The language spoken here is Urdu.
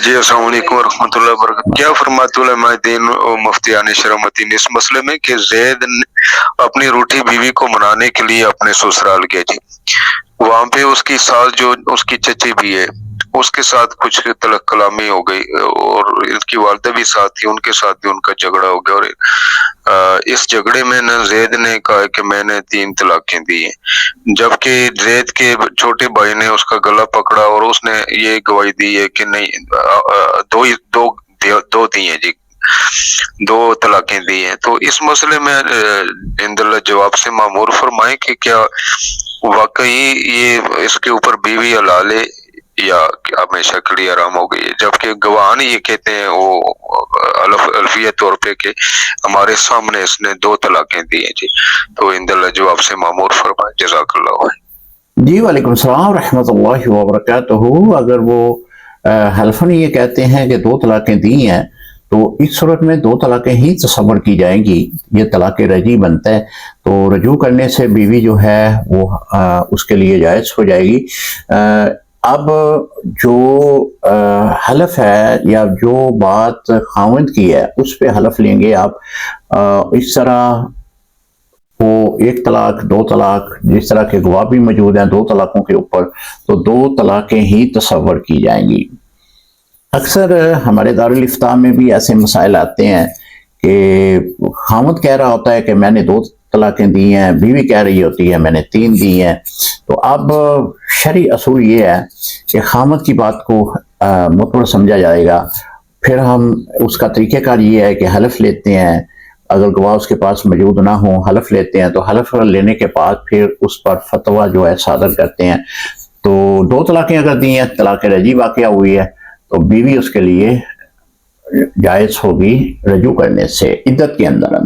جی السلام علیکم ورحمۃ اللہ وبرکاتہ. کیا فرماتے علماء دین و مفتیان شرمتین اس مسئلے میں کہ زید اپنی روٹھی بیوی کو منانے کے لیے اپنے سسرال گیا جی. وہاں پہ اس کی ساس جو اس کی چچی بھی ہے اس کے ساتھ کچھ تلق کلامی ہو گئی اور اس کی والدہ بھی ساتھ تھی, ان کے ساتھ بھی ان کا جھگڑا ہو گیا اور اس جھگڑے میں نہ زید نے کہا کہ میں نے 3 طلاقیں دی ہیں, جبکہ زید کے چھوٹے بھائی نے اس کا گلا پکڑا اور اس نے یہ گواہی دی ہے کہ نہیں دو دی ہیں جی, 2 طلاقیں دی ہیں. تو اس مسئلے میں عند اللہ جواب سے معمور فرمائیں کہ کیا واقعی یہ اس کے اوپر بیوی حلال ہے یا ہمیشہ کے لیے حرام ہو گئی ہے, جبکہ گواہان یہ کہتے ہیں وہ الفیہ طور پہ کہ ہمارے سامنے اس نے 2 طلاقیں دی ہیں جی. تو عند اللہ جواب سے معمور فرمائیں. جزاک اللہ. جی وعلیکم السلام ورحمۃ اللہ وبرکاتہ. اگر وہ حلفاً یہ کہتے ہیں کہ 2 طلاقیں دی ہیں تو اس صورت میں 2 طلاقیں ہی تصور کی جائیں گی, یہ طلاق رجعی بنتا ہے. تو رجوع کرنے سے بیوی جو ہے وہ اس کے لیے جائز ہو جائے گی. اب جو حلف ہے یا جو بات خاوند کی ہے اس پہ حلف لیں گے آپ. اس طرح وہ 1 طلاق 2 طلاق جس طرح کے گواہ بھی موجود ہیں 2 طلاقوں کے اوپر, تو 2 طلاقیں ہی تصور کی جائیں گی. اکثر ہمارے دارالافتاء میں بھی ایسے مسائل آتے ہیں کہ خاوند کہہ رہا ہوتا ہے کہ میں نے 2 طلاقیں دی ہیں, بیوی کہہ رہی ہوتی ہے میں نے 3 دی ہیں. تو اب شرعی اصول یہ ہے کہ خاوند کی بات کو معتبر سمجھا جائے گا. پھر ہم اس کا طریقہ کار یہ ہے کہ حلف لیتے ہیں, اگر گواہ اس کے پاس موجود نہ ہوں حلف لیتے ہیں, تو حلف لینے کے بعد پھر اس پر فتویٰ جو ہے صادر کرتے ہیں. تو 2 طلاقیں اگر دی ہیں, طلاق رجعی واقعہ ہوئی ہے, تو بیوی اس کے لیے جائز ہوگی رجوع کرنے سے عدت کے اندر.